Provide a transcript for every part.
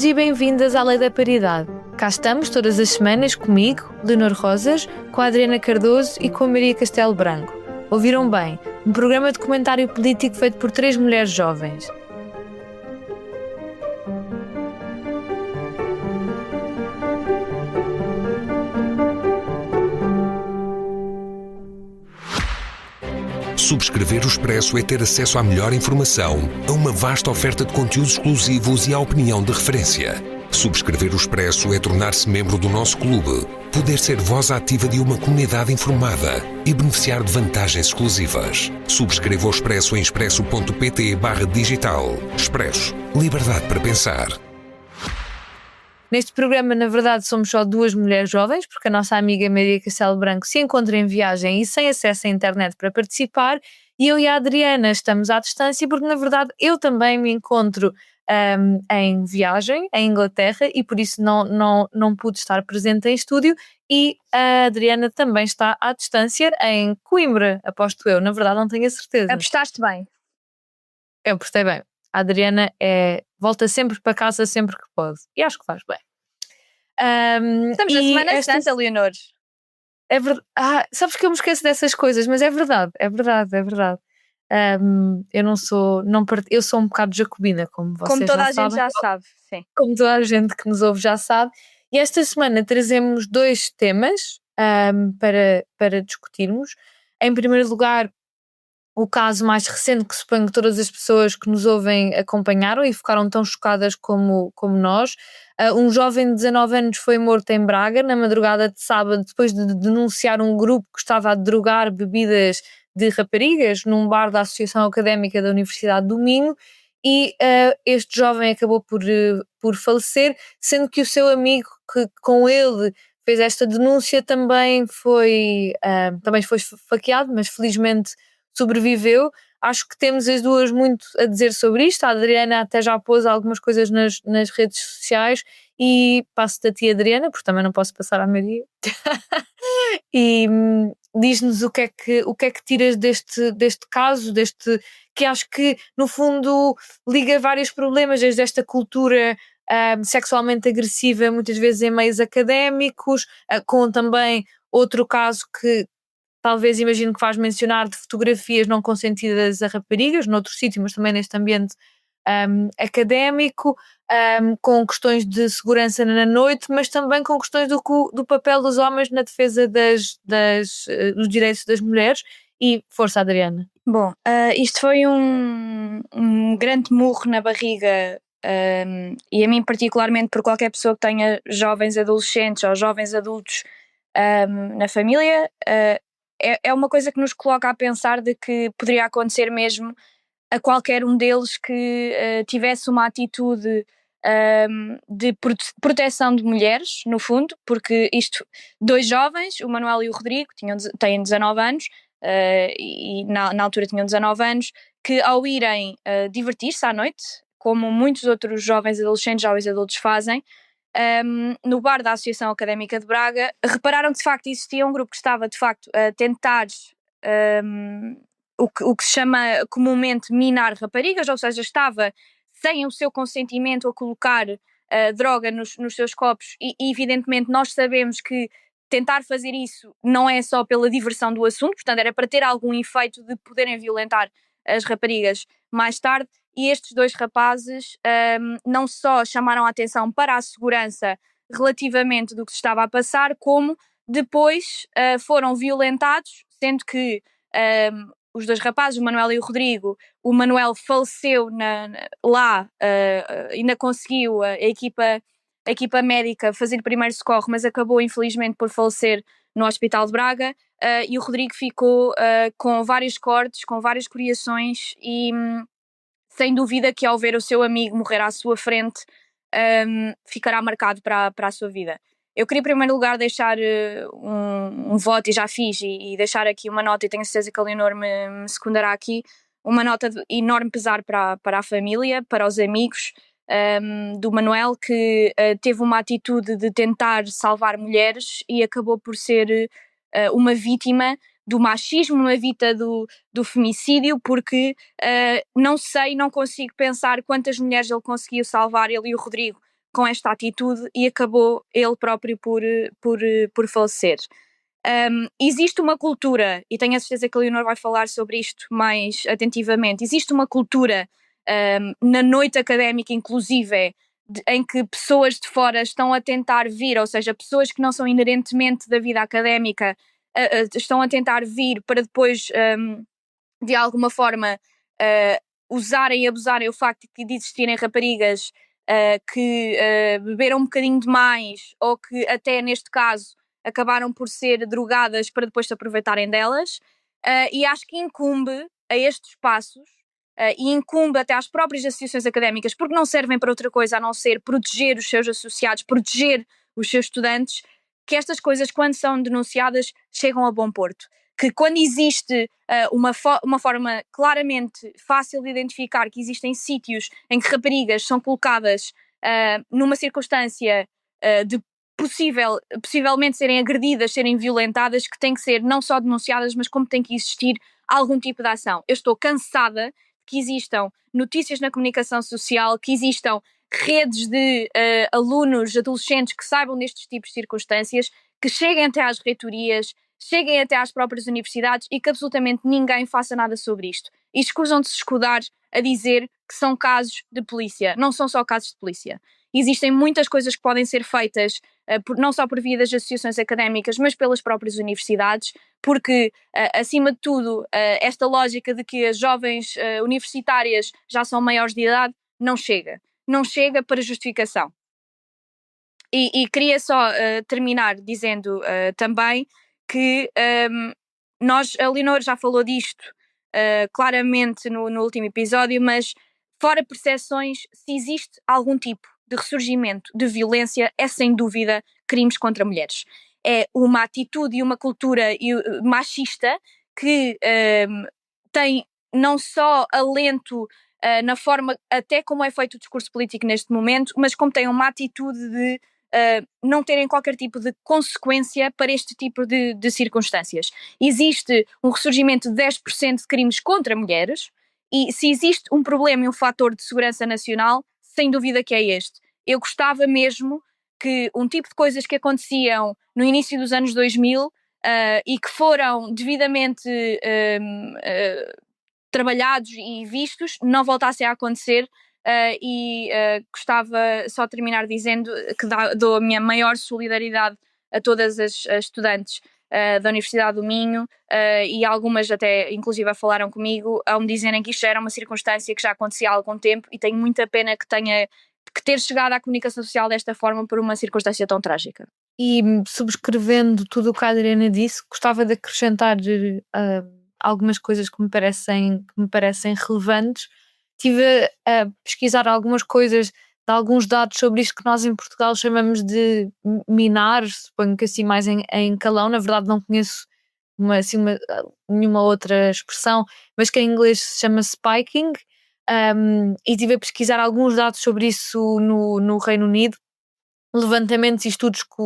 Bem-vindos e bem-vindas à Lei da Paridade. Cá estamos todas as semanas comigo, Leonor Rosas, com a Adriana Cardoso e com a Maria Castelo Branco. Ouviram bem, um programa de comentário político feito por 3 mulheres jovens. Subscrever o Expresso é ter acesso à melhor informação, a uma vasta oferta de conteúdos exclusivos e à opinião de referência. Subscrever o Expresso é tornar-se membro do nosso clube, poder ser voz ativa de uma comunidade informada e beneficiar de vantagens exclusivas. Subscreva o Expresso em expresso.pt/digital. Expresso. Liberdade para pensar. Neste programa, na verdade, somos só 2 mulheres jovens, porque a nossa amiga Maria Castelo Branco se encontra em viagem e sem acesso à internet para participar, e eu e a Adriana estamos à distância, porque na verdade eu também me encontro em viagem, em Inglaterra, e por isso não pude estar presente em estúdio, e a Adriana também está à distância em Coimbra, aposto eu, na verdade não tenho a certeza. Apostaste bem. Eu apostei bem. A Adriana volta sempre para casa sempre que pode. E acho que faz bem. Estamos na Semana Santa, Leonor. É verdade. Sabes que eu me esqueço dessas coisas, mas é verdade. Eu sou um bocado jacobina, como vocês Como toda já a sabem. gente já sabe, sim. Como toda a gente que nos ouve já sabe. E esta semana trazemos 2 temas para discutirmos. Em primeiro lugar, o caso mais recente, que suponho que todas as pessoas que nos ouvem acompanharam e ficaram tão chocadas como nós. Um jovem de 19 anos foi morto em Braga na madrugada de sábado, depois de denunciar um grupo que estava a drogar bebidas de raparigas num bar da Associação Académica da Universidade do Minho, e este jovem acabou por falecer, sendo que o seu amigo que com ele fez esta denúncia também foi esfaqueado, mas felizmente sobreviveu. Acho que temos as duas muito a dizer sobre isto. A Adriana até já pôs algumas coisas nas redes sociais, e passo-te a ti, Adriana, porque também não posso passar à Maria. E diz-nos o que é que tiras deste caso, que acho que no fundo liga vários problemas, desde esta cultura sexualmente agressiva, muitas vezes em meios académicos, com também outro caso que talvez imagino que vais mencionar, de fotografias não consentidas a raparigas, noutro sítio, mas também neste ambiente académico, com questões de segurança na noite, mas também com questões do papel dos homens na defesa dos direitos das mulheres. E força, Adriana. Bom, isto foi um grande murro na barriga, e a mim particularmente, por qualquer pessoa que tenha jovens adolescentes ou jovens adultos na família, é uma coisa que nos coloca a pensar de que poderia acontecer mesmo a qualquer um deles que tivesse uma atitude de proteção de mulheres, no fundo, porque 2 jovens, o Manuel e o Rodrigo, têm 19 anos, e na altura tinham 19 anos, que ao irem divertir-se à noite, como muitos outros jovens adolescentes, jovens adultos fazem, no bar da Associação Académica de Braga, repararam que de facto existia um grupo que estava de facto a tentar o que se chama comumente minar raparigas, ou seja, estava sem o seu consentimento a colocar droga nos seus copos, e evidentemente nós sabemos que tentar fazer isso não é só pela diversão do assunto, portanto era para ter algum efeito de poderem violentar as raparigas mais tarde. E estes 2 rapazes não só chamaram a atenção para a segurança relativamente do que se estava a passar, como depois foram violentados, sendo que os 2 rapazes, o Manuel e o Rodrigo, o Manuel faleceu lá, ainda conseguiu a equipa médica fazer primeiro socorro, mas acabou infelizmente por falecer no Hospital de Braga, e o Rodrigo ficou com vários cortes, com várias escoriações, e sem dúvida que ao ver o seu amigo morrer à sua frente, ficará marcado para a sua vida. Eu queria em primeiro lugar deixar um voto, e já fiz, e deixar aqui uma nota, e tenho certeza que a Leonor me secundará aqui, uma nota de enorme pesar para a família, para os amigos do Manuel, que teve uma atitude de tentar salvar mulheres e acabou por ser uma vítima do machismo, uma vítima do femicídio, porque não consigo pensar quantas mulheres ele conseguiu salvar, ele e o Rodrigo, com esta atitude e acabou ele próprio por falecer. Existe uma cultura, e tenho a certeza que a Leonor vai falar sobre isto mais atentivamente, existe uma cultura na noite académica, inclusive, em que pessoas de fora estão a tentar vir, ou seja, pessoas que não são inerentemente da vida académica, estão a tentar vir para depois, de alguma forma, usarem e abusarem o facto de existirem raparigas que beberam um bocadinho demais, ou que até neste caso acabaram por ser drogadas para depois se aproveitarem delas, e acho que incumbe a estes espaços e incumbe até às próprias associações académicas, porque não servem para outra coisa a não ser proteger os seus associados, proteger os seus estudantes, que estas coisas, quando são denunciadas, chegam a bom porto. Que quando existe uma forma claramente fácil de identificar que existem sítios em que raparigas são colocadas numa circunstância de possivelmente serem agredidas, serem violentadas, que têm que ser não só denunciadas, mas como tem que existir algum tipo de ação. Eu estou cansada que existam notícias na comunicação social, que existam redes de alunos, adolescentes que saibam destes tipos de circunstâncias, que cheguem até às reitorias, cheguem até às próprias universidades e que absolutamente ninguém faça nada sobre isto. E escusam de se escudar a dizer que são casos de polícia. Não são só casos de polícia. Existem muitas coisas que podem ser feitas, não só por via das associações académicas, mas pelas próprias universidades, porque, acima de tudo, esta lógica de que as jovens universitárias já são maiores de idade, não chega. Não chega para justificação. E queria só terminar dizendo também que a Leonor já falou disto claramente no último episódio, mas fora percepções, se existe algum tipo de ressurgimento de violência, é sem dúvida crimes contra mulheres. É uma atitude e uma cultura machista que tem não só alento na forma até como é feito o discurso político neste momento, mas como tem uma atitude de não terem qualquer tipo de consequência para este tipo de circunstâncias. Existe um ressurgimento de 10% de crimes contra mulheres, e se existe um problema e um fator de segurança nacional, sem dúvida que é este. Eu gostava mesmo que um tipo de coisas que aconteciam no início dos anos 2000 e que foram devidamente trabalhados e vistos, não voltassem a acontecer. Gostava só de terminar dizendo que dou a minha maior solidariedade a todas as estudantes da Universidade do Minho, e algumas até inclusive falaram comigo ao me dizerem que isto já era uma circunstância que já acontecia há algum tempo, e tenho muita pena que ter chegado à comunicação social desta forma por uma circunstância tão trágica. E subscrevendo tudo o que a Adriana disse, gostava de acrescentar algumas coisas que me parecem relevantes. Estive a pesquisar algumas coisas, de alguns dados sobre isto que nós em Portugal chamamos de minar, suponho que assim mais em calão. Na verdade não conheço nenhuma outra expressão, mas que em inglês se chama spiking, e estive a pesquisar alguns dados sobre isso no Reino Unido, levantamentos e estudos que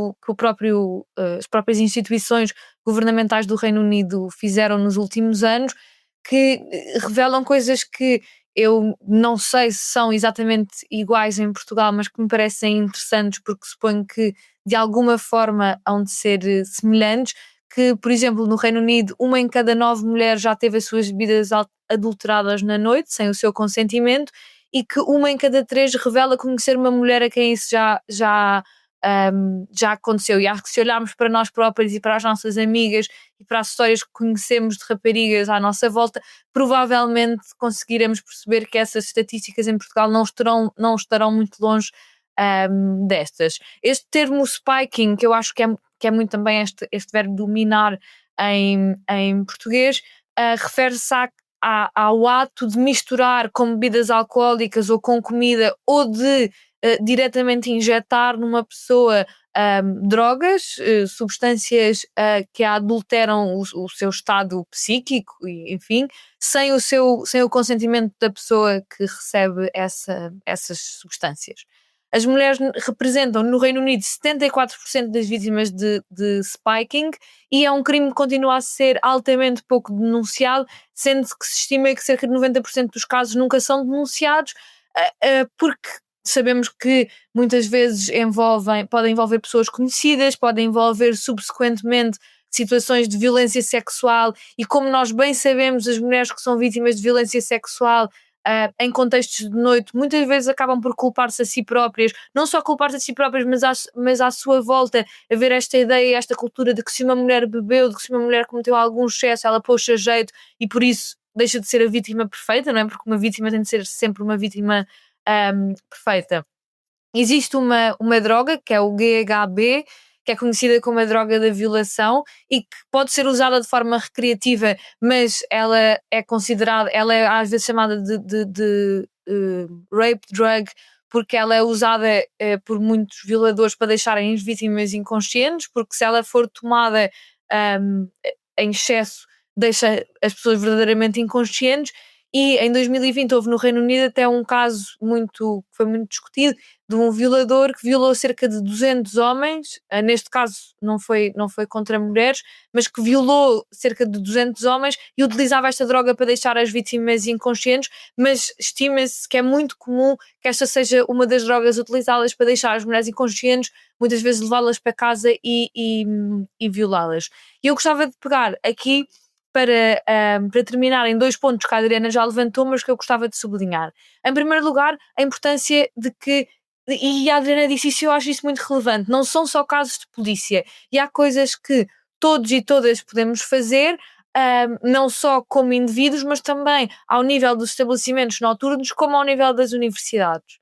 as próprias instituições governamentais do Reino Unido fizeram nos últimos anos, que revelam coisas que eu não sei se são exatamente iguais em Portugal, mas que me parecem interessantes, porque suponho que de alguma forma hão de ser semelhantes. Que, por exemplo, no Reino Unido, 1 em cada 9 mulheres já teve as suas bebidas adulteradas na noite, sem o seu consentimento, e que 1 em cada 3 revela conhecer uma mulher a quem isso já aconteceu. E acho que se olharmos para nós próprios e para as nossas amigas e para as histórias que conhecemos de raparigas à nossa volta, provavelmente conseguiremos perceber que essas estatísticas em Portugal não estarão muito longe destas. Este termo spiking, que eu acho que é muito também este verbo dominar em português, refere-se ao ato de misturar com bebidas alcoólicas ou com comida, ou de diretamente injetar numa pessoa drogas, substâncias que a adulteram o seu estado psíquico, enfim, sem o consentimento da pessoa que recebe essas substâncias. As mulheres representam no Reino Unido 74% das vítimas de spiking, e é um crime que continua a ser altamente pouco denunciado, sendo que se estima que cerca de 90% dos casos nunca são denunciados, porque sabemos que muitas vezes podem envolver pessoas conhecidas, podem envolver subsequentemente situações de violência sexual, e como nós bem sabemos, as mulheres que são vítimas de violência sexual em contextos de noite, muitas vezes acabam por culpar-se a si próprias, não só culpar-se a si próprias, mas à sua volta, haver esta ideia, esta cultura de que se uma mulher bebeu, de que se uma mulher cometeu algum excesso, ela pôs a jeito e por isso deixa de ser a vítima perfeita, não é? Porque uma vítima tem de ser sempre uma vítima perfeita. Existe uma droga, que é o GHB, que é conhecida como a droga da violação e que pode ser usada de forma recreativa, mas ela é considerada, ela é às vezes chamada de rape drug, porque ela é usada por muitos violadores para deixarem as vítimas inconscientes, porque se ela for tomada um, em excesso, deixa as pessoas verdadeiramente inconscientes. E em 2020 houve no Reino Unido até um caso que foi muito discutido, de um violador que violou cerca de 200 homens, neste caso não foi contra mulheres, mas que violou cerca de 200 homens e utilizava esta droga para deixar as vítimas inconscientes, mas estima-se que é muito comum que esta seja uma das drogas utilizadas para deixar as mulheres inconscientes, muitas vezes levá-las para casa e violá-las. E eu gostava de pegar aqui para terminar em 2 pontos que a Adriana já levantou, mas que eu gostava de sublinhar. Em primeiro lugar, a importância de que, e a Adriana disse isso e eu acho isso muito relevante, não são só casos de polícia, e há coisas que todos e todas podemos fazer, não só como indivíduos, mas também ao nível dos estabelecimentos noturnos, como ao nível das universidades.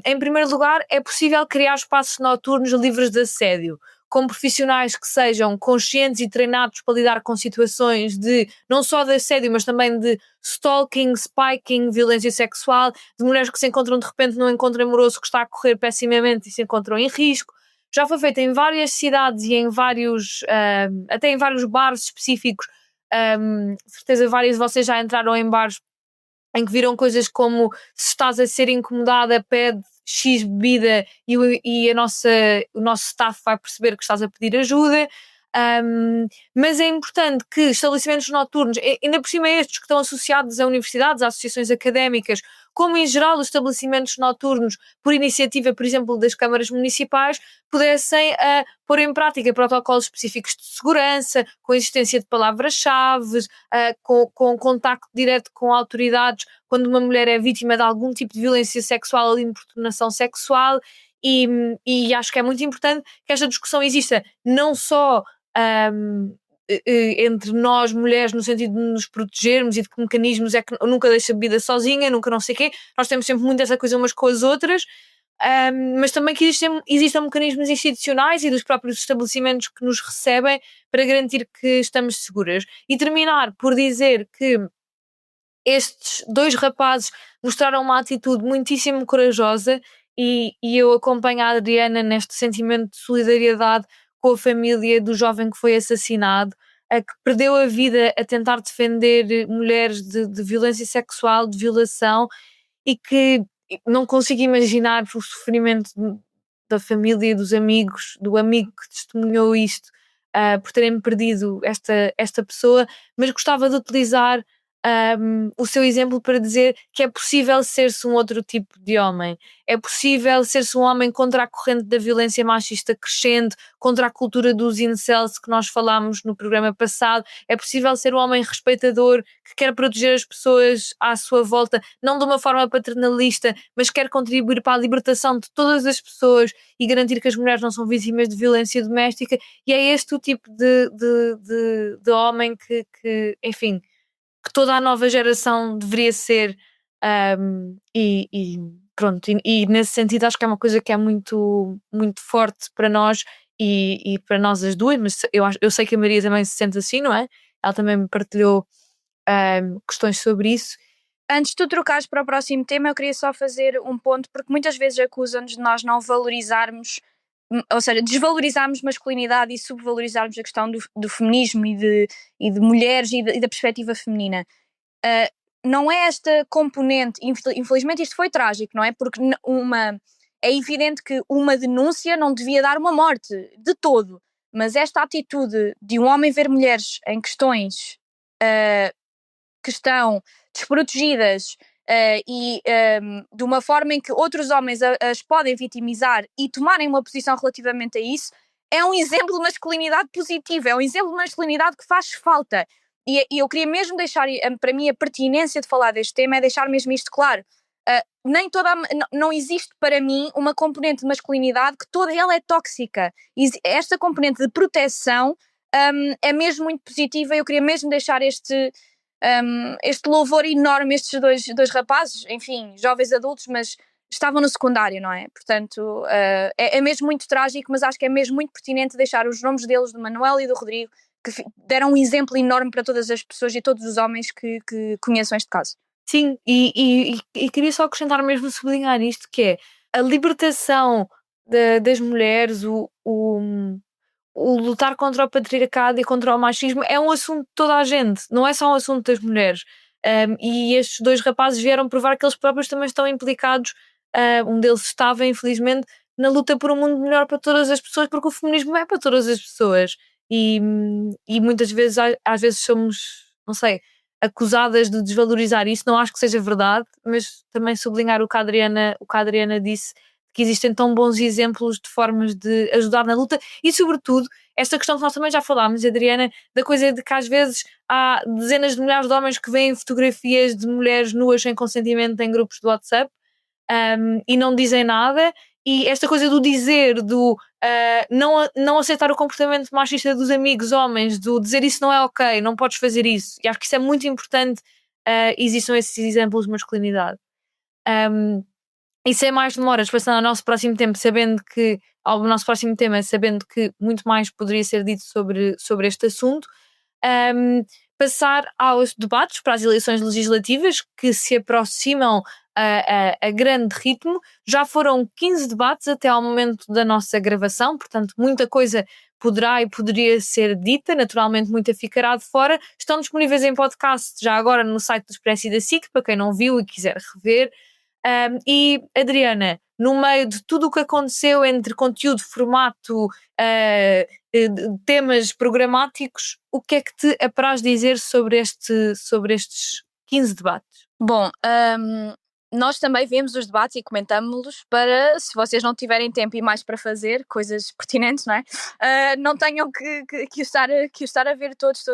Em primeiro lugar, é possível criar espaços noturnos livres de assédio, com profissionais que sejam conscientes e treinados para lidar com situações de, não só de assédio, mas também de stalking, spiking, violência sexual, de mulheres que se encontram de repente num encontro amoroso que está a correr pessimamente e se encontram em risco. Já foi feito em várias cidades e em vários, até em vários bares específicos. Certeza várias de vocês já entraram em bares em que viram coisas como: se estás a ser incomodada, pede X bebida e o nosso staff vai perceber que estás a pedir ajuda. Mas é importante que estabelecimentos noturnos, ainda por cima estes que estão associados a universidades, a associações académicas, como em geral os estabelecimentos noturnos, por iniciativa, por exemplo, das câmaras municipais, pudessem pôr em prática protocolos específicos de segurança, com a existência de palavras-chave, com contacto direto com autoridades quando uma mulher é vítima de algum tipo de violência sexual ou de importunação sexual. E acho que é muito importante que esta discussão exista não só entre nós mulheres, no sentido de nos protegermos e de que mecanismos é que eu nunca deixo a bebida sozinha, nunca não sei o quê, nós temos sempre muito essa coisa umas com as outras, mas também que existam mecanismos institucionais e dos próprios estabelecimentos que nos recebem para garantir que estamos seguras. E terminar por dizer que estes 2 rapazes mostraram uma atitude muitíssimo corajosa e eu acompanho a Adriana neste sentimento de solidariedade com a família do jovem que foi assassinado, a que perdeu a vida a tentar defender mulheres de violência sexual, de violação, e que não consigo imaginar o sofrimento da família e dos amigos, do amigo que testemunhou isto, por terem perdido esta pessoa, mas gostava de utilizar o seu exemplo para dizer que é possível ser-se um outro tipo de homem, é possível ser-se um homem contra a corrente da violência machista crescente, contra a cultura dos incels que nós falámos no programa passado, é possível ser um homem respeitador que quer proteger as pessoas à sua volta, não de uma forma paternalista, mas quer contribuir para a libertação de todas as pessoas e garantir que as mulheres não são vítimas de violência doméstica. E é este o tipo de homem enfim, que toda a nova geração deveria ser, e pronto, e nesse sentido acho que é uma coisa que é muito, muito forte para nós e para nós as duas, mas eu sei que a Maria também se sente assim, não é? Ela também me partilhou questões sobre isso. Antes de tu trocares para o próximo tema, eu queria só fazer um ponto, porque muitas vezes acusam-nos de nós não valorizarmos, ou seja, desvalorizarmos masculinidade e subvalorizarmos a questão do feminismo e de mulheres e da perspectiva feminina. Não é esta componente, infelizmente isto foi trágico, não é? Porque é evidente que uma denúncia não devia dar uma morte, de todo, mas esta atitude de um homem ver mulheres em questões que estão desprotegidas, de uma forma em que outros homens as podem vitimizar e tomarem uma posição relativamente a isso, é um exemplo de masculinidade positiva, é um exemplo de masculinidade que faz falta. E eu queria mesmo deixar, para mim, a pertinência de falar deste tema é deixar mesmo isto claro. Não existe para mim uma componente de masculinidade que toda ela é tóxica. Esta componente de proteção é mesmo muito positiva. Eu queria mesmo deixar este louvor enorme a estes dois rapazes, enfim, jovens adultos, mas estavam no secundário, não é? Portanto, é mesmo muito trágico, mas acho que é mesmo muito pertinente deixar os nomes deles, do Manuel e do Rodrigo, que deram um exemplo enorme para todas as pessoas e todos os homens que conheçam este caso. Sim, e queria só acrescentar mesmo, sublinhar isto, que é a libertação das mulheres, o lutar contra o patriarcado e contra o machismo é um assunto de toda a gente, não é só um assunto das mulheres. E estes dois rapazes vieram provar que eles próprios também estão implicados, um deles estava, infelizmente, na luta por um mundo melhor para todas as pessoas, porque o feminismo é para todas as pessoas. E muitas vezes, às vezes somos, não sei, acusadas de desvalorizar isso. Não acho que seja verdade, mas também sublinhar o que a Adriana disse, que existem tão bons exemplos de formas de ajudar na luta e, sobretudo, esta questão que nós também já falámos, Adriana, da coisa de que às vezes há dezenas de milhares de homens que veem fotografias de mulheres nuas sem consentimento em grupos de WhatsApp, e não dizem nada, e esta coisa do dizer, do não aceitar o comportamento machista dos amigos homens, do dizer isso não é ok, não podes fazer isso, e acho que isso é muito importante, existam esses exemplos de masculinidade. E sem mais demoras, passando ao nosso próximo tema, sabendo que muito mais poderia ser dito sobre este assunto, passar aos debates para as eleições legislativas que se aproximam a grande ritmo. Já foram 15 debates até ao momento da nossa gravação, portanto muita coisa poderá e poderia ser dita, naturalmente muita ficará de fora. Estão disponíveis em podcast já agora no site do Expresso e da SIC, para quem não viu e quiser rever. E Adriana, no meio de tudo o que aconteceu entre conteúdo, formato, temas programáticos, o que é que te apraz dizer sobre estes 15 debates? Bom, nós também vemos os debates e comentámos-los para, se vocês não tiverem tempo e mais para fazer, coisas pertinentes, não é? Não tenham que o estar a ver todos.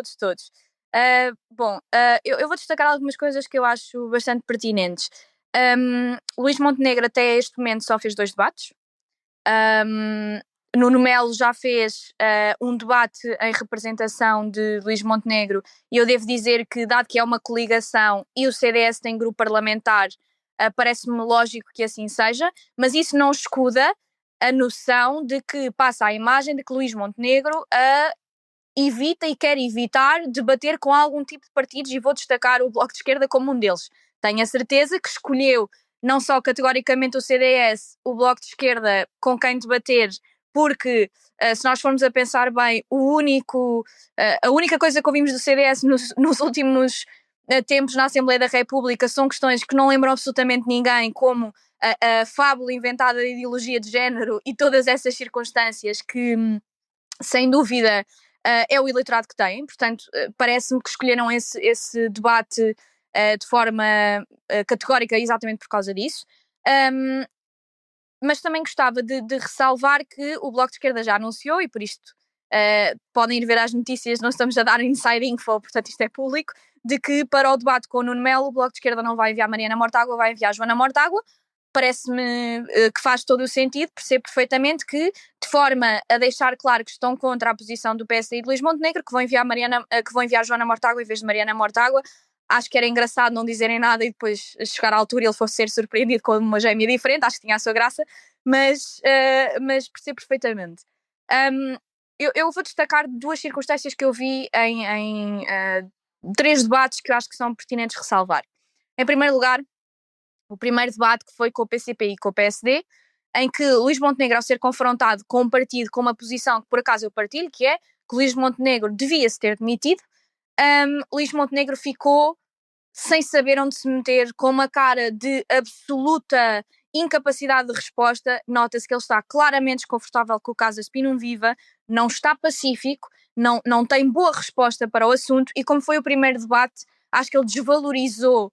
Eu vou destacar algumas coisas que eu acho bastante pertinentes. Luís Montenegro até este momento só fez 2 debates. Nuno Melo já fez um debate em representação de Luís Montenegro, e eu devo dizer que, dado que é uma coligação e o CDS tem grupo parlamentar, parece-me lógico que assim seja, mas isso não escuda a noção de que passa a imagem de que Luís Montenegro evita e quer evitar debater com algum tipo de partidos, e vou destacar o Bloco de Esquerda como um deles. Tenho a certeza que escolheu não só categoricamente o CDS, o Bloco de Esquerda com quem debater, porque se nós formos a pensar bem, a única coisa que ouvimos do CDS nos últimos tempos na Assembleia da República são questões que não lembram absolutamente ninguém, como a fábula inventada de ideologia de género e todas essas circunstâncias que, sem dúvida, é o eleitorado que têm. Portanto, parece-me que escolheram esse debate de forma categórica exatamente por causa disso. Mas também gostava de ressalvar que o Bloco de Esquerda já anunciou, e por isto podem ir ver as notícias, não estamos a dar inside info, portanto isto é público, de que para o debate com o Nuno Melo o Bloco de Esquerda não vai enviar Mariana Mortágua, vai enviar Joana Mortágua. Parece-me que faz todo o sentido, percebo perfeitamente que, de forma a deixar claro que estão contra a posição do PSD e de Luís Montenegro, que vão enviar Joana Mortágua em vez de Mariana Mortágua. Acho que era engraçado não dizerem nada e depois chegar à altura e ele fosse ser surpreendido com uma gêmea diferente. Acho que tinha a sua graça, mas percebo perfeitamente. Eu vou destacar 2 circunstâncias que eu vi em 3 debates que eu acho que são pertinentes ressalvar. Em primeiro lugar, o primeiro debate, que foi com o PCP e com o PSD, em que Luís Montenegro, ao ser confrontado com um partido com uma posição que por acaso eu partilho, que é que Luís Montenegro devia-se ter demitido, Luís Montenegro ficou sem saber onde se meter, com uma cara de absoluta incapacidade de resposta. Nota-se que ele está claramente desconfortável com o caso Spinum Viva, não está pacífico, não tem boa resposta para o assunto, e como foi o primeiro debate, acho que ele desvalorizou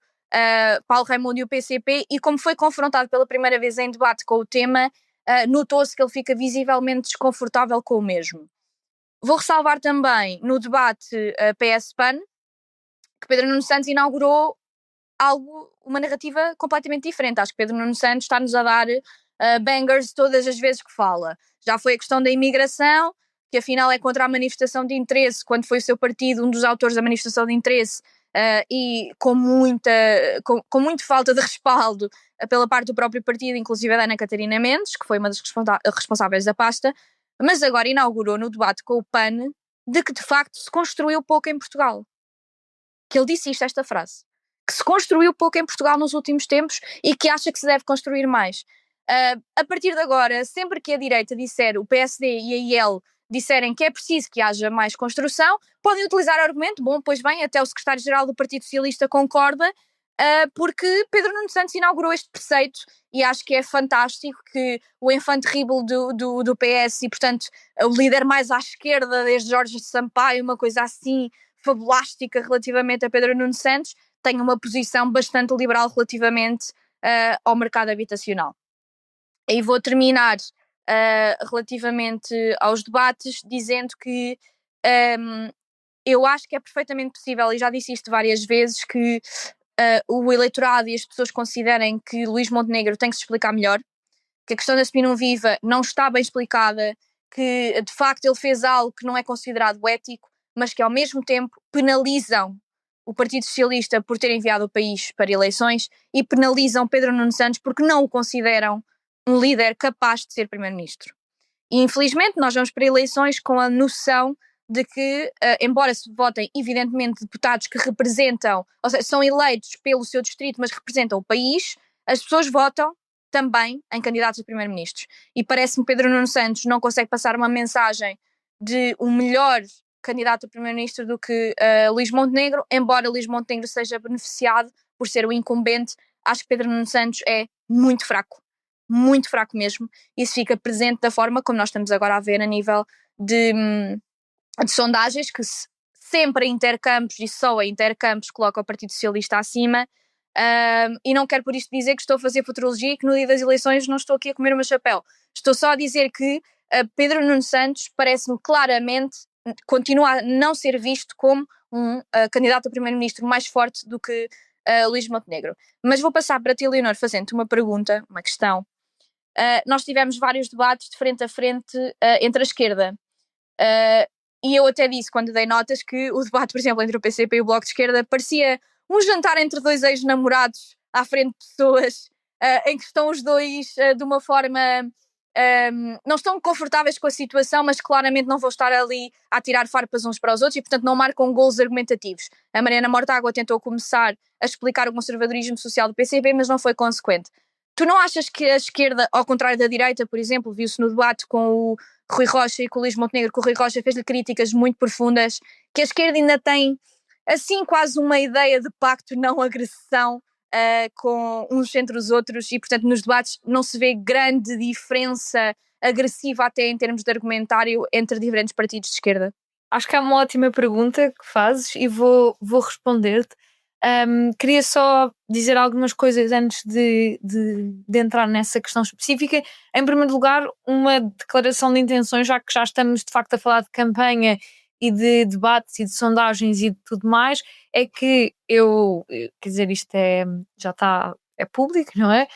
Paulo Raimundo e o PCP, e como foi confrontado pela primeira vez em debate com o tema, notou-se que ele fica visivelmente desconfortável com o mesmo. Vou ressalvar também no debate PS-PAN que Pedro Nuno Santos inaugurou uma narrativa completamente diferente. Acho que Pedro Nuno Santos está-nos a dar bangers todas as vezes que fala. Já foi a questão da imigração, que afinal é contra a manifestação de interesse, quando foi o seu partido um dos autores da manifestação de interesse, e com muito falta de respaldo pela parte do próprio partido, inclusive da Ana Catarina Mendes, que foi uma das responsáveis da pasta, mas agora inaugurou no debate com o PAN de que de facto se construiu pouco em Portugal. Que ele disse esta frase, que se construiu pouco em Portugal nos últimos tempos e que acha que se deve construir mais. A partir de agora, sempre que a direita disser, o PSD e a IEL disserem que é preciso que haja mais construção, podem utilizar o argumento, bom, pois bem, até o secretário-geral do Partido Socialista concorda, porque Pedro Nuno Santos inaugurou este preceito e acho que é fantástico que o enfant terrible do PS e, portanto, o líder mais à esquerda desde Jorge Sampaio, uma coisa assim fabulástica relativamente a Pedro Nuno Santos, tenha uma posição bastante liberal relativamente ao mercado habitacional. E vou terminar relativamente aos debates dizendo que eu acho que é perfeitamente possível, e já disse isto várias vezes, que o eleitorado e as pessoas considerem que Luís Montenegro tem que se explicar melhor, que a questão da Spin não Viva não está bem explicada, que de facto ele fez algo que não é considerado ético, mas que ao mesmo tempo penalizam o Partido Socialista por ter enviado o país para eleições e penalizam Pedro Nuno Santos porque não o consideram um líder capaz de ser primeiro-ministro. E infelizmente nós vamos para eleições com a noção de que, embora se votem evidentemente deputados que representam, ou seja, são eleitos pelo seu distrito, mas representam o país, as pessoas votam também em candidatos a primeiro-ministros. E parece-me que Pedro Nuno Santos não consegue passar uma mensagem de um melhor candidato a primeiro-ministro do que Luís Montenegro, embora Luís Montenegro seja beneficiado por ser o incumbente. Acho que Pedro Nuno Santos é muito fraco mesmo, e isso fica presente da forma como nós estamos agora a ver a nível de sondagens, que sempre a Intercampos e só a Intercampos coloca o Partido Socialista acima, e não quero por isto dizer que estou a fazer futurologia e que no dia das eleições não estou aqui a comer o meu chapéu. Estou só a dizer que Pedro Nuno Santos parece-me claramente continua a não ser visto como um candidato a primeiro-ministro mais forte do que Luís Montenegro. Mas vou passar para ti, Leonor, fazendo-te uma pergunta, uma questão. Nós tivemos vários debates de frente a frente entre a esquerda, e eu até disse quando dei notas que o debate, por exemplo, entre o PCP e o Bloco de Esquerda parecia um jantar entre dois ex-namorados à frente de pessoas, em que estão os dois de uma forma não estão confortáveis com a situação, mas claramente não vão estar ali a tirar farpas uns para os outros e portanto não marcam golos argumentativos. A Mariana Mortágua tentou começar a explicar o conservadorismo social do PCP, mas não foi consequente. Tu não achas que a esquerda, ao contrário da direita, por exemplo, viu-se no debate com o Rui Rocha e com o Luís Montenegro, que o Rui Rocha fez-lhe críticas muito profundas, que a esquerda ainda tem assim quase uma ideia de pacto não agressão com uns entre os outros, e portanto nos debates não se vê grande diferença agressiva até em termos de argumentário entre diferentes partidos de esquerda? Acho que é uma ótima pergunta que fazes e vou responder-te. Queria só dizer algumas coisas antes de entrar nessa questão específica. Em primeiro lugar, uma declaração de intenções, já que já estamos de facto a falar de campanha e de debates e de sondagens e de tudo mais, é que quer dizer, isto já está, é público, não é?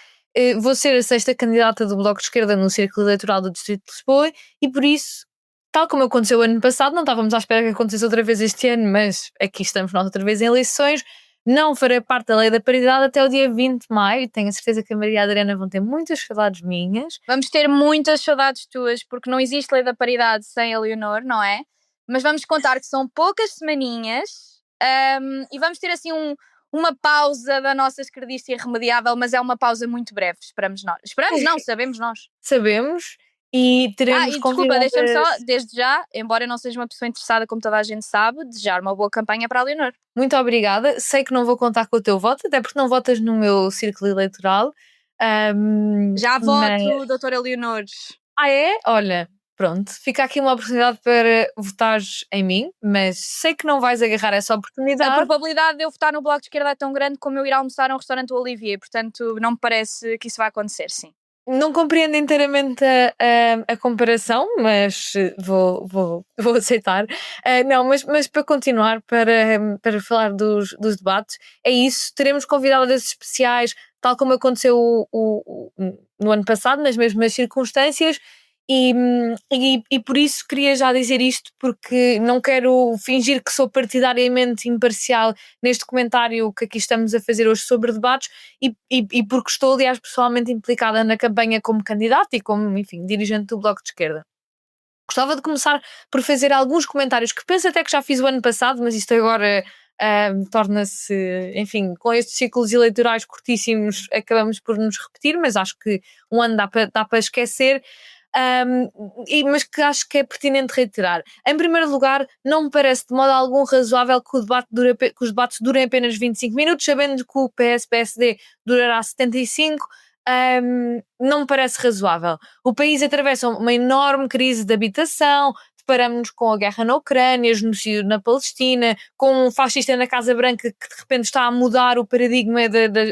Vou ser a sexta candidata do Bloco de Esquerda no Círculo Eleitoral do Distrito de Lisboa e por isso, tal como aconteceu ano passado, não estávamos à espera que acontecesse outra vez este ano, mas aqui estamos nós outra vez em eleições. Não farei parte da Lei da Paridade até o dia 20 de maio. Tenho a certeza que a Maria e a Adriana vão ter muitas saudades minhas. Vamos ter muitas saudades tuas, porque não existe Lei da Paridade sem a Leonor, não é? Mas vamos contar que são poucas semaninhas, e vamos ter assim uma pausa da nossa esquerdista irremediável, mas é uma pausa muito breve, esperamos nós. Esperamos não, sabemos nós. Sabemos. E teremos desculpa, deixa-me só, desde já, embora eu não seja uma pessoa interessada, como toda a gente sabe, desejar uma boa campanha para a Leonor. Muito obrigada. Sei que não vou contar com o teu voto, até porque não votas no meu círculo eleitoral. Já voto, doutora Leonor. É? Olha, pronto, fica aqui uma oportunidade para votares em mim, mas sei que não vais agarrar essa A oportunidade. probabilidade de eu votar no Bloco de Esquerda é tão grande como eu ir almoçar a um restaurante do Olivier, portanto não me parece que isso vai acontecer, sim. Não compreendo inteiramente a comparação, mas vou aceitar. Não, mas para continuar, para falar dos debates, é isso. Teremos convidadas especiais, tal como aconteceu no ano passado, nas mesmas circunstâncias. E por isso queria já dizer isto, porque não quero fingir que sou partidariamente imparcial neste comentário que aqui estamos a fazer hoje sobre debates, e porque estou, aliás, pessoalmente implicada na campanha como candidata e como, enfim, dirigente do Bloco de Esquerda. Gostava de começar por fazer alguns comentários que penso até que já fiz o ano passado, mas isto agora torna-se, enfim, com estes ciclos eleitorais curtíssimos acabamos por nos repetir, mas acho que um ano dá para esquecer. Mas que acho que é pertinente reiterar. Em primeiro lugar, não me parece de modo algum razoável que que os debates durem apenas 25 minutos, sabendo que o PS-PSD durará 75. Não me parece razoável. O país atravessa uma enorme crise de habitação, deparamos-nos com a guerra na Ucrânia, genocídio na Palestina, com um fascista na Casa Branca que de repente está a mudar o paradigma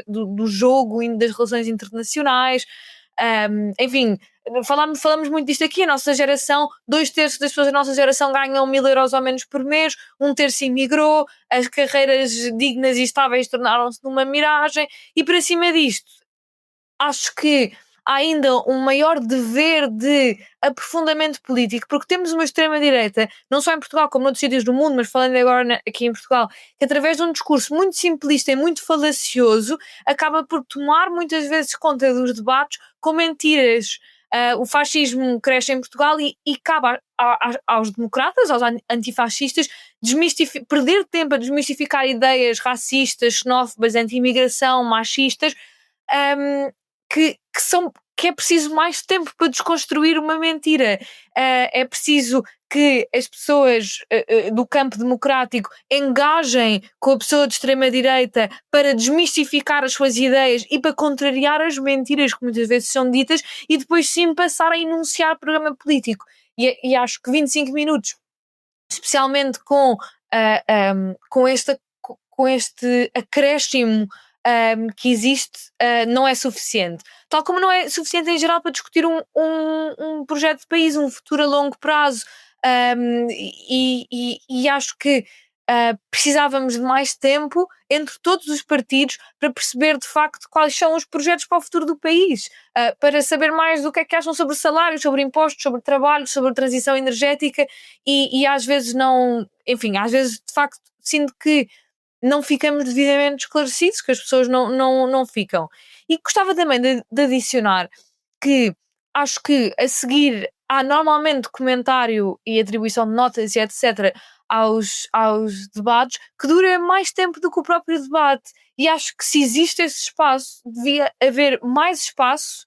do jogo e das relações internacionais. Enfim, falamos muito disto aqui. A nossa geração, 2/3 das pessoas da nossa geração ganham 1.000 euros ou menos por mês, 1/3 emigrou, as carreiras dignas e estáveis tornaram-se numa miragem, e para cima disto acho que há ainda um maior dever de aprofundamento político, porque temos uma extrema-direita, não só em Portugal como noutros sítios do mundo, mas falando agora aqui em Portugal, que através de um discurso muito simplista e muito falacioso acaba por tomar muitas vezes conta dos debates com mentiras. O fascismo cresce em Portugal e cabe aos democratas, aos antifascistas, perder tempo a desmistificar ideias racistas, xenófobas, anti-imigração, machistas, que é preciso mais tempo para desconstruir uma mentira. É preciso que as pessoas do campo democrático engajem com a pessoa de extrema-direita para desmistificar as suas ideias e para contrariar as mentiras que muitas vezes são ditas, e depois sim passar a enunciar programa político. E acho que 25 minutos, especialmente com este acréscimo que existe, não é suficiente. Tal como não é suficiente em geral para discutir um projeto de país, um futuro a longo prazo. E acho que precisávamos de mais tempo entre todos os partidos para perceber de facto quais são os projetos para o futuro do país, para saber mais do que é que acham sobre salários, sobre impostos, sobre trabalho, sobre transição energética, e às vezes não, enfim, às vezes de facto sinto que não ficamos devidamente esclarecidos, que as pessoas não ficam. E gostava também de adicionar que acho que a seguir há normalmente comentário e atribuição de notas e etc. aos debates que dura mais tempo do que o próprio debate. E acho que se existe esse espaço, devia haver mais espaço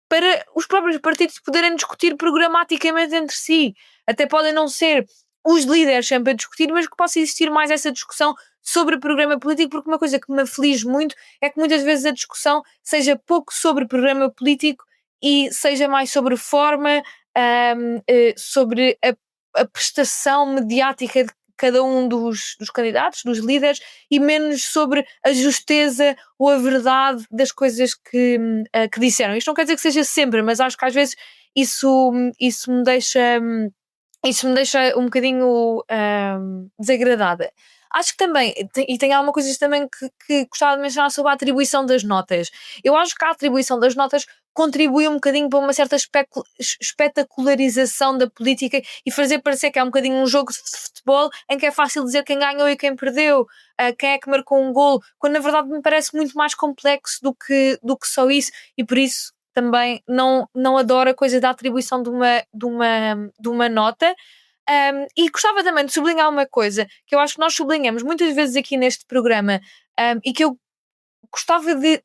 para os próprios partidos poderem discutir programaticamente entre si. Até podem não ser os líderes sempre a discutir, mas que possa existir mais essa discussão sobre programa político, porque uma coisa que me aflige muito é que muitas vezes a discussão seja pouco sobre programa político e seja mais sobre forma, sobre a prestação mediática de cada um dos candidatos, dos líderes, e menos sobre a justeza ou a verdade das coisas que disseram. Isto não quer dizer que seja sempre, mas acho que às vezes isso me deixa um bocadinho desagradada. Acho que também, e tem alguma coisa também que gostava de mencionar sobre a atribuição das notas. Eu acho que a atribuição das notas contribui um bocadinho para uma certa espetacularização da política e fazer parecer que é um bocadinho um jogo de futebol em que é fácil dizer quem ganhou e quem perdeu, quem é que marcou um golo, quando na verdade me parece muito mais complexo do que só isso, e por isso também não adoro a coisa da atribuição de uma nota. E gostava também de sublinhar uma coisa que eu acho que nós sublinhamos muitas vezes aqui neste programa, e que eu gostava de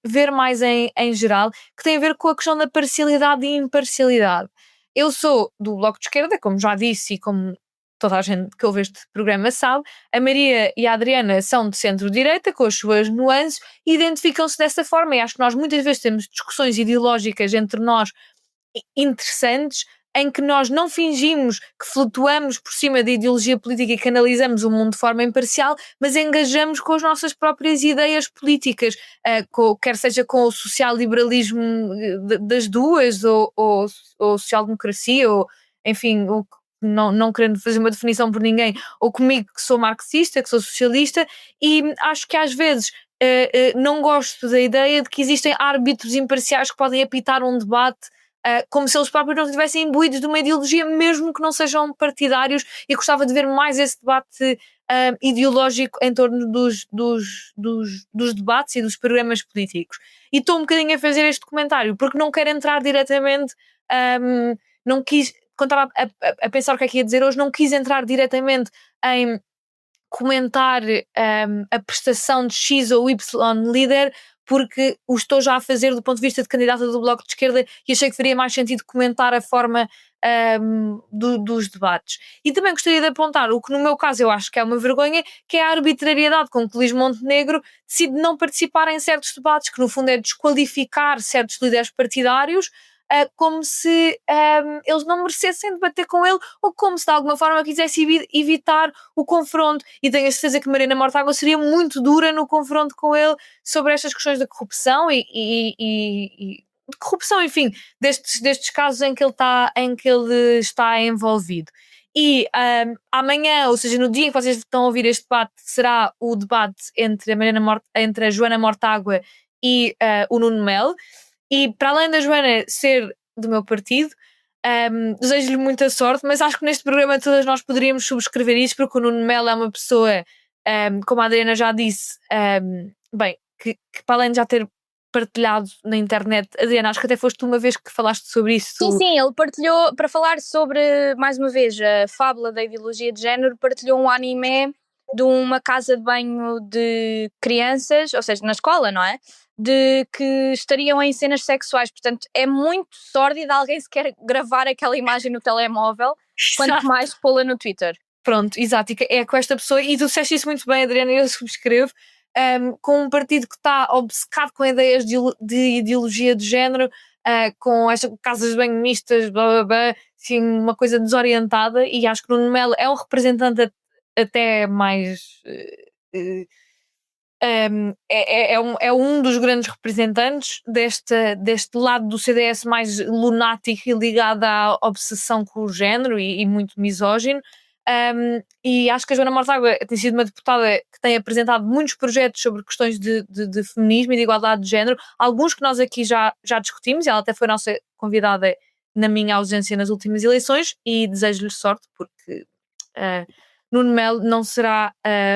ver mais em geral, que tem a ver com a questão da parcialidade e imparcialidade. Eu sou do Bloco de Esquerda, como já disse e como toda a gente que ouve este programa sabe. A Maria e a Adriana são de centro-direita, com as suas nuances, e identificam-se dessa forma, e acho que nós muitas vezes temos discussões ideológicas entre nós interessantes, em que nós não fingimos que flutuamos por cima da ideologia política e que analisamos o mundo de forma imparcial, mas engajamos com as nossas próprias ideias políticas, quer seja com o social-liberalismo das duas, ou social-democracia, ou enfim, não querendo fazer uma definição por ninguém, ou comigo que sou marxista, que sou socialista, e acho que às vezes não gosto da ideia de que existem árbitros imparciais que podem apitar um debate como se eles próprios não estivessem imbuídos de uma ideologia, mesmo que não sejam partidários, e gostava de ver mais esse debate ideológico em torno dos debates e dos programas políticos. E estou um bocadinho a fazer este comentário porque não quero entrar diretamente, não quis, quando estava a pensar o que é que ia dizer hoje, não quis entrar diretamente em comentar a prestação de X ou Y líder, porque o estou já a fazer do ponto de vista de candidata do Bloco de Esquerda e achei que faria mais sentido comentar a forma dos debates. E também gostaria de apontar o que no meu caso eu acho que é uma vergonha, que é a arbitrariedade com que Luís Montenegro decide não participar em certos debates, que no fundo é desqualificar certos líderes partidários, como se eles não merecessem debater com ele, ou como se de alguma forma quisesse evitar o confronto. E tenho a certeza que Mariana Mortágua seria muito dura no confronto com ele sobre estas questões da corrupção e de corrupção, enfim, destes casos em que ele está envolvido. E amanhã, ou seja, no dia em que vocês estão a ouvir este debate, será o debate entre a Joana Mortágua e o Nuno Melo. E para além da Joana ser do meu partido, desejo-lhe muita sorte, mas acho que neste programa todas nós poderíamos subscrever isto, porque o Nuno Melo é uma pessoa, como a Adriana já disse, bem, que para além de já ter partilhado na internet, Adriana, acho que até foste tu uma vez que falaste sobre isso. Sim, ele partilhou, para falar sobre, mais uma vez, a fábula da ideologia de género, partilhou um anime de uma casa de banho de crianças, ou seja, na escola, não é? De que estariam em cenas sexuais, portanto é muito sórdido alguém se quer gravar aquela imagem no telemóvel, quanto mais pô-la no Twitter. Pronto, exato, é com esta pessoa, e tu disseste isso muito bem, Adriana, e eu subscrevo, com um partido que está obcecado com ideias de ideologia de género, com estas casas de banho mistas, blá blá blá, assim, uma coisa desorientada, e acho que o Nuno Melo é um representante até mais... é um dos grandes representantes deste lado do CDS mais lunático e ligado à obsessão com o género e muito misógino. E acho que a Joana Mortágua tem sido uma deputada que tem apresentado muitos projetos sobre questões de feminismo e de igualdade de género, alguns que nós aqui já discutimos, e ela até foi nossa convidada na minha ausência nas últimas eleições, e desejo-lhe sorte, porque Nuno Melo não será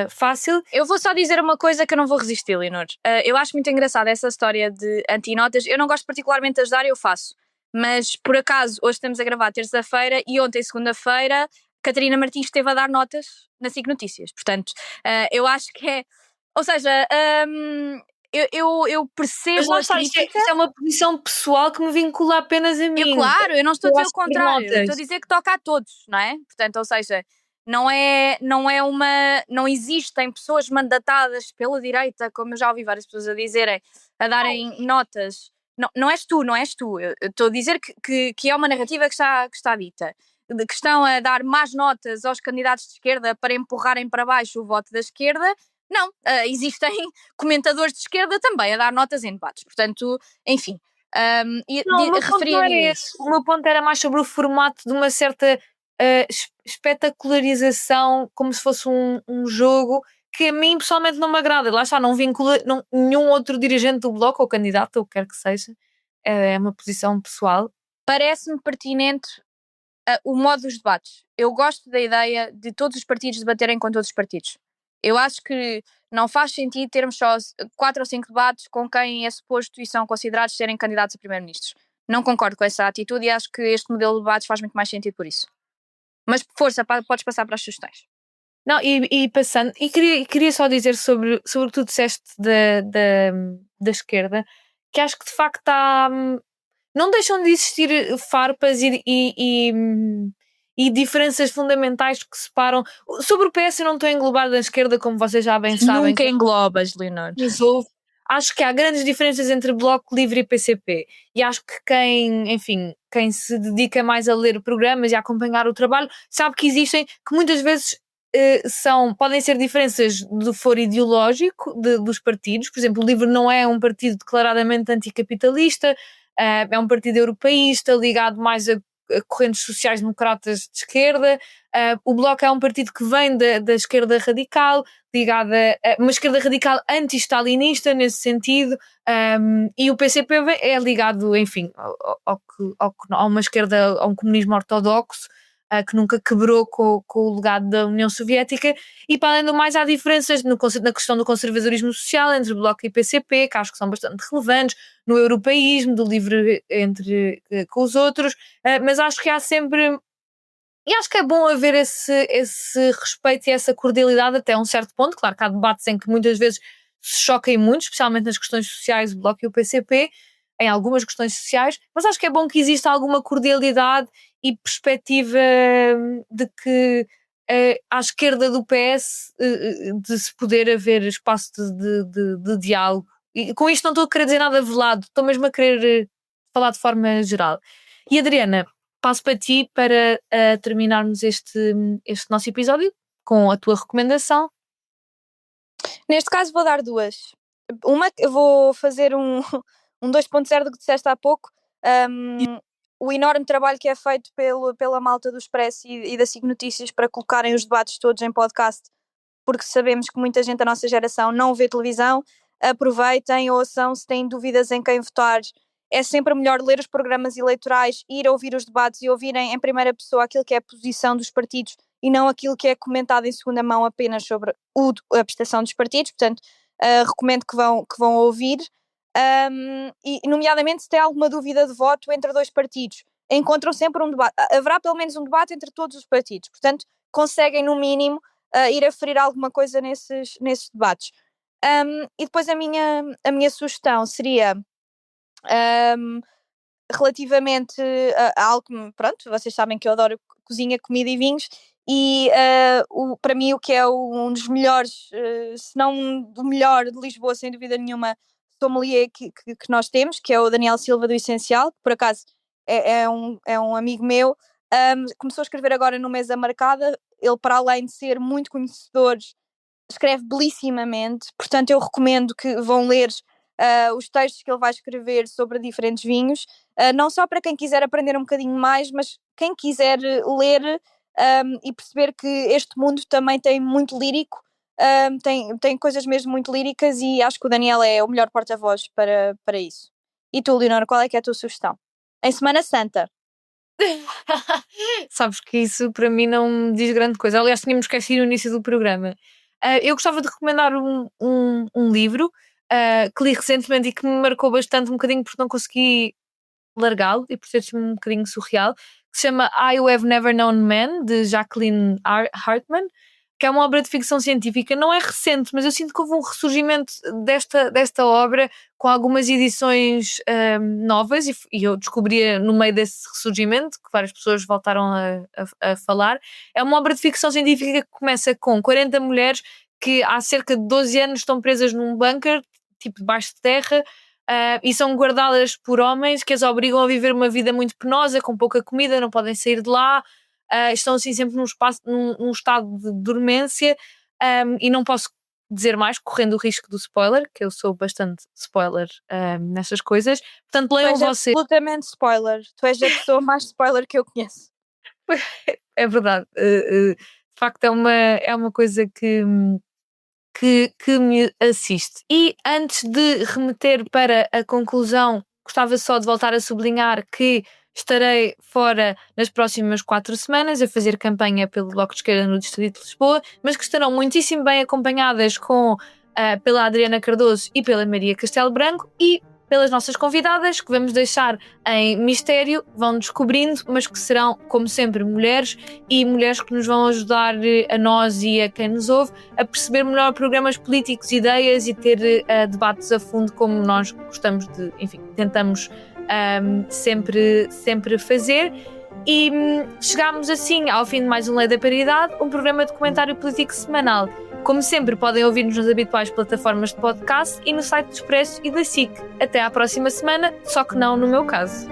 fácil. Eu vou só dizer uma coisa que eu não vou resistir, Leonor. Eu acho muito engraçada essa história de antinotas. Eu não gosto particularmente de ajudar, eu faço. Mas, por acaso, hoje estamos a gravar terça-feira e ontem, segunda-feira, Catarina Martins esteve a dar notas na SIC Notícias. Portanto, eu acho que é... Ou seja, eu percebo a crítica. Isto é uma posição pessoal que me vincula apenas a mim. Claro, eu não estou a dizer o contrário. Eu estou a dizer que toca a todos, não é? Portanto, ou seja... Não existem pessoas mandatadas pela direita, como eu já ouvi várias pessoas a dizerem, a darem notas. Não és tu. Eu estou a dizer que é uma narrativa que está dita. Que estão a dar más notas aos candidatos de esquerda para empurrarem para baixo o voto da esquerda. Não, existem comentadores de esquerda também a dar notas em debates. Portanto, enfim. O meu ponto era mais sobre o formato de uma certa espetacularização, como se fosse um jogo que a mim pessoalmente não me agrada. Lá está, não vincula nenhum outro dirigente do Bloco ou candidato, ou quer que seja. É uma posição pessoal. Parece-me pertinente o modo dos debates. Eu gosto da ideia de todos os partidos debaterem com todos os partidos. Eu acho que não faz sentido termos só 4 ou 5 debates com quem é suposto e são considerados serem candidatos a primeiro-ministros. Não concordo com essa atitude e acho que este modelo de debates faz muito mais sentido por isso. Mas força, podes passar para as sugestões. Não, e passando, e queria só dizer sobre o que tu disseste da esquerda, que acho que de facto não deixam de existir farpas e diferenças fundamentais que separam. Sobre o PS eu não estou a englobar da esquerda, como vocês já bem sabem. Nunca englobas, Leonor. Acho que há grandes diferenças entre Bloco, Livre e PCP, e acho que quem, enfim, quem se dedica mais a ler programas e a acompanhar o trabalho, sabe que existem, que muitas vezes podem ser diferenças do foro ideológico dos partidos. Por exemplo, o LIVRE não é um partido declaradamente anticapitalista, é um partido europeísta ligado mais a correntes sociais-democratas de esquerda. O Bloco é um partido que vem da esquerda radical, ligada a uma esquerda radical anti-stalinista nesse sentido, e o PCP é ligado, enfim, a uma esquerda, a um comunismo ortodoxo, que nunca quebrou com o legado da União Soviética. E para além do mais, há diferenças na questão do conservadorismo social entre o Bloco e o PCP, que acho que são bastante relevantes, no europeísmo, do LIVRE com os outros, mas acho que há sempre... E acho que é bom haver esse respeito e essa cordialidade até um certo ponto. Claro que há debates em que muitas vezes se choquem muito, especialmente nas questões sociais, o Bloco e o PCP, em algumas questões sociais, mas acho que é bom que exista alguma cordialidade e perspectiva de que à esquerda do PS de se poder haver espaço de diálogo. E com isto não estou a querer dizer nada velado, estou mesmo a querer falar de forma geral. E Adriana, passo para ti para terminarmos este nosso episódio com a tua recomendação. Neste caso vou dar duas. Uma, eu vou fazer um 2.0 do que disseste há pouco. O enorme trabalho que é feito pela malta do Expresso e da SIC Notícias para colocarem os debates todos em podcast, porque sabemos que muita gente da nossa geração não vê televisão. Aproveitem, ouçam, se têm dúvidas em quem votar. É sempre melhor ler os programas eleitorais, ir ouvir os debates e ouvirem em primeira pessoa aquilo que é a posição dos partidos e não aquilo que é comentado em segunda mão apenas sobre a prestação dos partidos. Portanto, recomendo que vão ouvir. E nomeadamente se tem alguma dúvida de voto entre dois partidos, encontram sempre um debate, haverá pelo menos um debate entre todos os partidos, portanto conseguem no mínimo ir aferir alguma coisa nesses debates. E depois a minha sugestão seria relativamente a algo que, pronto, vocês sabem que eu adoro cozinha, comida e vinhos, e para mim o que é um dos melhores, se não do melhor de Lisboa, sem dúvida nenhuma, sommelier que nós temos, que é o Daniel Silva do Essencial, que por acaso é um amigo meu. Começou a escrever agora no Mesa Marcada. Ele, para além de ser muito conhecedor, escreve belissimamente, portanto eu recomendo que vão ler os textos que ele vai escrever sobre diferentes vinhos, não só para quem quiser aprender um bocadinho mais, mas quem quiser ler e perceber que este mundo também tem muito lírico. Tem coisas mesmo muito líricas e acho que o Daniel é o melhor porta-voz para isso. E tu, Leonor, qual é que é a tua sugestão? Em Semana Santa. Sabes que isso para mim não diz grande coisa. Aliás, tínhamos esquecido no início do programa. Eu gostava de recomendar um livro que li recentemente e que me marcou bastante, um bocadinho porque não consegui largá-lo e por ser um bocadinho surreal, que se chama I Who Have Never Known Men, de Jacqueline Hartman, que é uma obra de ficção científica. Não é recente, mas eu sinto que houve um ressurgimento desta obra com algumas edições novas e eu descobri no meio desse ressurgimento, que várias pessoas voltaram a falar. É uma obra de ficção científica que começa com 40 mulheres que há cerca de 12 anos estão presas num bunker, tipo debaixo de terra, e são guardadas por homens que as obrigam a viver uma vida muito penosa, com pouca comida, não podem sair de lá. Estão assim sempre num estado de dormência, e não posso dizer mais, correndo o risco do spoiler, que eu sou bastante spoiler nesstas coisas, portanto leiam vocês. Absolutamente spoiler, tu és a pessoa mais spoiler que eu conheço. É verdade, de facto é uma coisa que me assiste. E antes de remeter para a conclusão, gostava só de voltar a sublinhar que estarei fora nas próximas 4 semanas a fazer campanha pelo Bloco de Esquerda no Distrito de Lisboa, mas que estarão muitíssimo bem acompanhadas pela Adriana Cardoso e pela Maria Castelo Branco e pelas nossas convidadas, que vamos deixar em mistério, vão descobrindo, mas que serão, como sempre, mulheres e mulheres que nos vão ajudar a nós e a quem nos ouve a perceber melhor programas políticos, ideias e ter debates a fundo como nós gostamos de, enfim, tentamos sempre fazer. E chegámos assim ao fim de mais um Lei da Paridade, um programa de comentário político semanal. Como sempre, podem ouvir-nos nas habituais plataformas de podcast e no site do Expresso e da SIC. Até à próxima semana, só que não no meu caso.